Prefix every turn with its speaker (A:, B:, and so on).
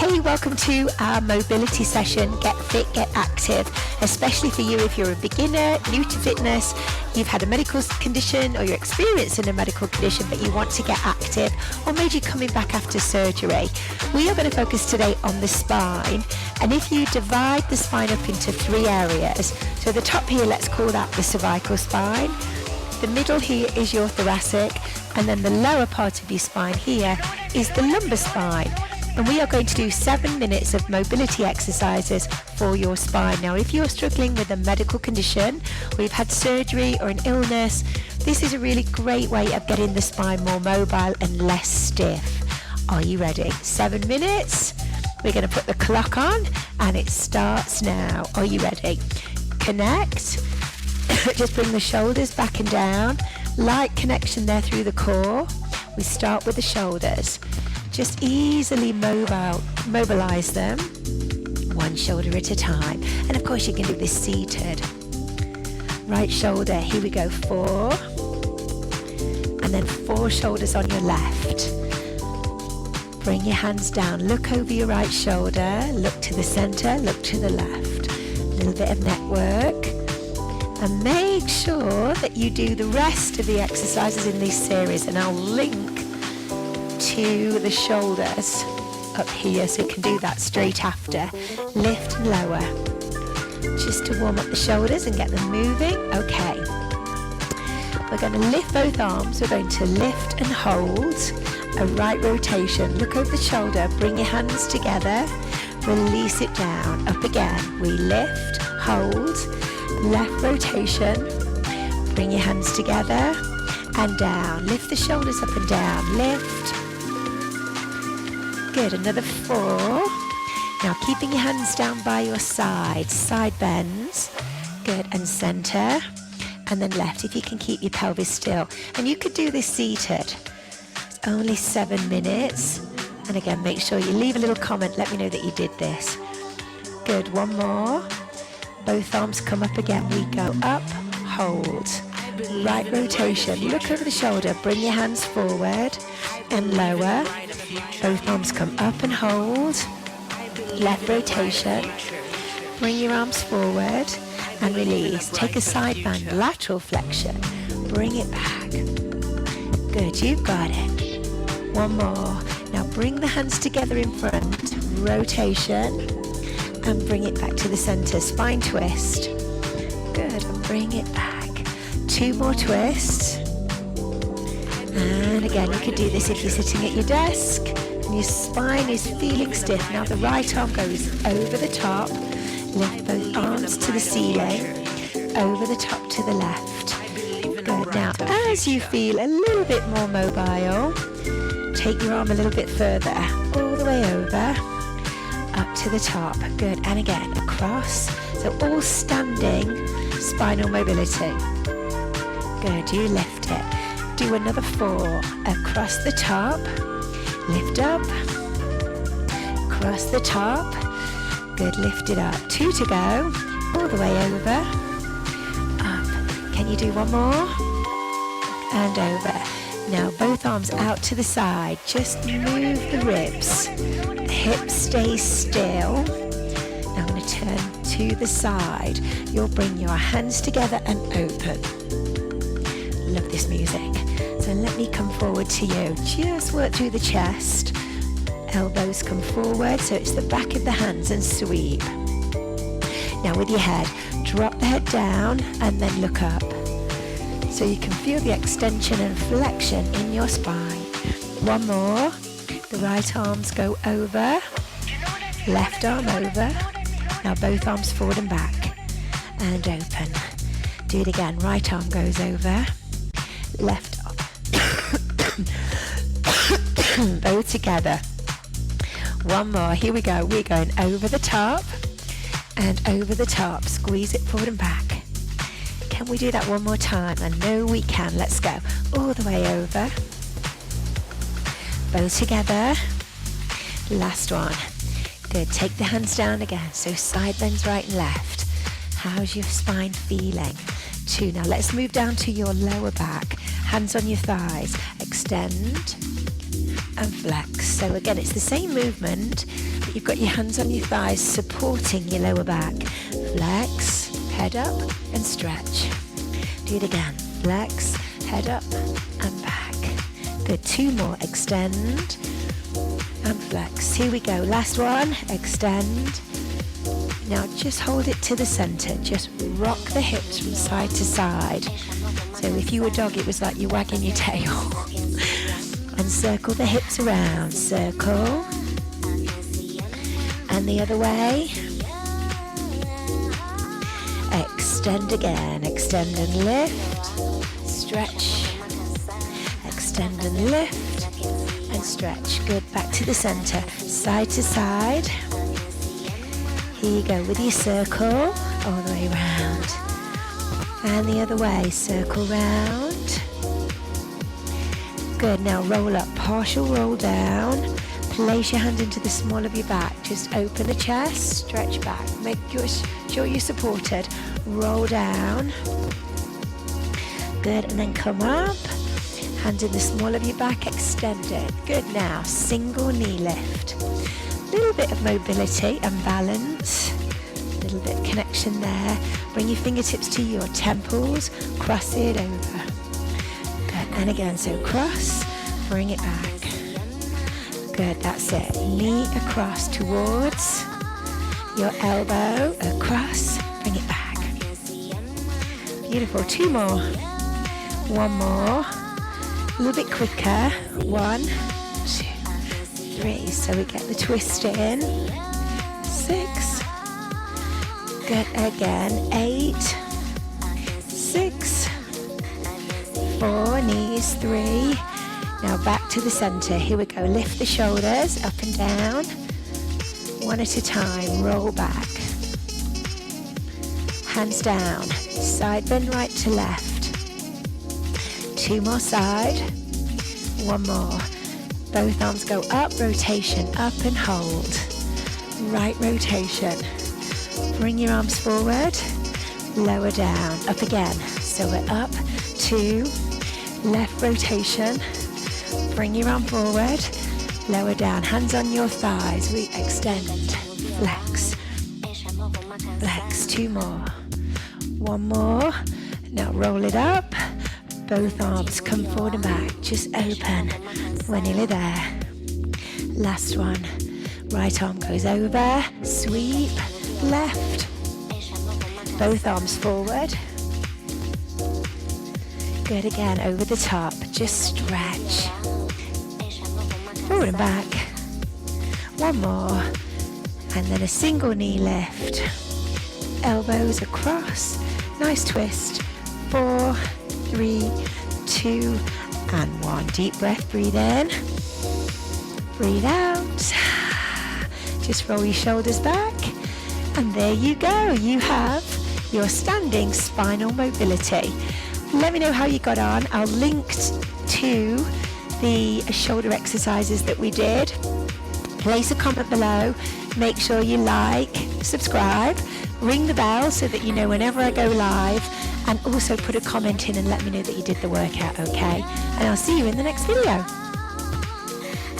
A: Hey, welcome to our mobility session, Get Fit, Get Active, especially for you if you're a beginner, new to fitness, you've had a medical condition or you're experiencing a medical condition but you want to get active, or maybe you're coming back after surgery. We are going to focus today on the spine, and if you divide the spine up into three areas, so the top here, let's call that the cervical spine, the middle here is your thoracic, and then the lower part of your spine here is the lumbar spine. And we are going to do 7 minutes of mobility exercises for your spine. Now, if you're struggling with a medical condition, or you've had surgery or an illness, this is a really great way of getting the spine more mobile and less stiff. Are you ready? 7 minutes. We're going to put the clock on and it starts now. Are you ready? Connect. Just bring the shoulders back and down. Light connection there through the core. We start with the shoulders. Just easily mobilize them, one shoulder at a time. And of course you can do this seated. Right shoulder, here we go, 4. And then 4 shoulders on your left. Bring your hands down, look over your right shoulder, look to the center, look to the left. A little bit of neck work. And make sure that you do the rest of the exercises in this series, and I'll link to the shoulders up here so you can do that straight after. Lift and lower, just to warm up the shoulders and get them moving. Okay, we're going to lift both arms. We're going to lift and hold a right rotation. Look over the shoulder, bring your hands together, release it down. Up again, we lift, hold, left rotation, bring your hands together and down. Lift the shoulders up and down, lift. Good, another 4. Now keeping your hands down by your side, side bends. Good, and center, and then left, if you can keep your pelvis still. And you could do this seated. It's only 7 minutes. And again, make sure you leave a little comment, let me know that you did this. Good, one more. Both arms come up again, we go up, hold. Right rotation, look over the shoulder, bring your hands forward and lower. Both arms come up and hold. Left rotation. Bring your arms forward and release. Take a side bend, lateral flexion. Bring it back. Good, you've got it. One more. Now bring the hands together in front. Rotation. And bring it back to the center. Spine twist. Good, and bring it back. 2 more twists. And again, you could do this if you're sitting at your desk and your spine is feeling stiff. Now the right arm goes over the top, lift both arms to the ceiling, over the top to the left. Good. Now, as you feel a little bit more mobile, take your arm a little bit further, all the way over, up to the top. Good. And again, across. So all standing spinal mobility. Good. You lift it. Do another 4, across the top, lift up, across the top, good, lift it up, 2 to go, all the way over, up, can you do one more, and over. Now both arms out to the side, just move the ribs, the hips stay still. Now I'm going to turn to the side, you'll bring your hands together and open. Love this music. So let me come forward to you. Just work through the chest. Elbows come forward, so it's the back of the hands and sweep. Now with your head, drop the head down and then look up. So you can feel the extension and flexion in your spine. One more. The right arms go over. Left arm over. Now both arms forward and back. And open. Do it again. Right arm goes over. Left arm. Both together. One more. Here we go. We're going over the top and over the top. Squeeze it forward and back. Can we do that one more time? I know we can. Let's go. All the way over. Both together. Last one. Good. Take the hands down again. So side bends right and left. How's your spine feeling? 2. Now let's move down to your lower back. Hands on your thighs. Extend and flex. So again, it's the same movement, but You've got your hands on your thighs supporting your lower back. Flex, head up and stretch. Do it again. Flex, head up and back. Good. 2 more. Extend and flex. Here we go. Last one. Extend. Now just hold it to the center. Just rock the hips from side to side. So if you were a dog, it was like you're wagging your tail. And circle the hips around. Circle. And the other way. Extend again. Extend and lift. Stretch. Extend and lift. And stretch. Good. Back to the center. Side to side. Here you go with your circle. All the way around. And the other way. Circle round. Good. Now roll up. Partial roll down. Place your hand into the small of your back. Just open the chest. Stretch back. Make sure you're supported. Roll down. Good. And then come up. Hand in the small of your back. Extend it. Good. Now single knee lift. Little bit of mobility and balance. Little bit of connection there. Bring your fingertips to your temples. Cross it over. Good. And again. So cross. Bring it back. Good, that's it. Knee across towards your elbow, across, bring it back. Beautiful. 2 more. 1 more. A little bit quicker. 1, 2, 3. So we get the twist in. 6. Good, again. 8, 6, 4, knees, 3. Now back to the center. Here we go. Lift the shoulders up and down. 1 at a time. Roll back. Hands down. Side bend right to left. 2 more side. 1 more. Both arms go up. Rotation. Up and hold. Right rotation. Bring your arms forward. Lower down. Up again. So we're up. 2. Left rotation. Bring your arm forward, lower down, hands on your thighs, we extend, flex, flex, 2 more, 1 more, now roll it up, both arms come forward and back, just open, we're nearly there, last one, right arm goes over, sweep, left, both arms forward, good again, over the top, just stretch, forward and back, 1 more, and then a single knee lift, elbows across, nice twist, 4, 3, 2, and 1, deep breath, breathe in, breathe out, just roll your shoulders back, and there you go, you have your standing spinal mobility. Let me know how you got on. I'll link to the shoulder exercises that we did. Place a comment below. Make sure you like, subscribe, ring the bell so that you know whenever I go live, and also put a comment in and let me know that you did the workout, okay? And I'll see you in the next video.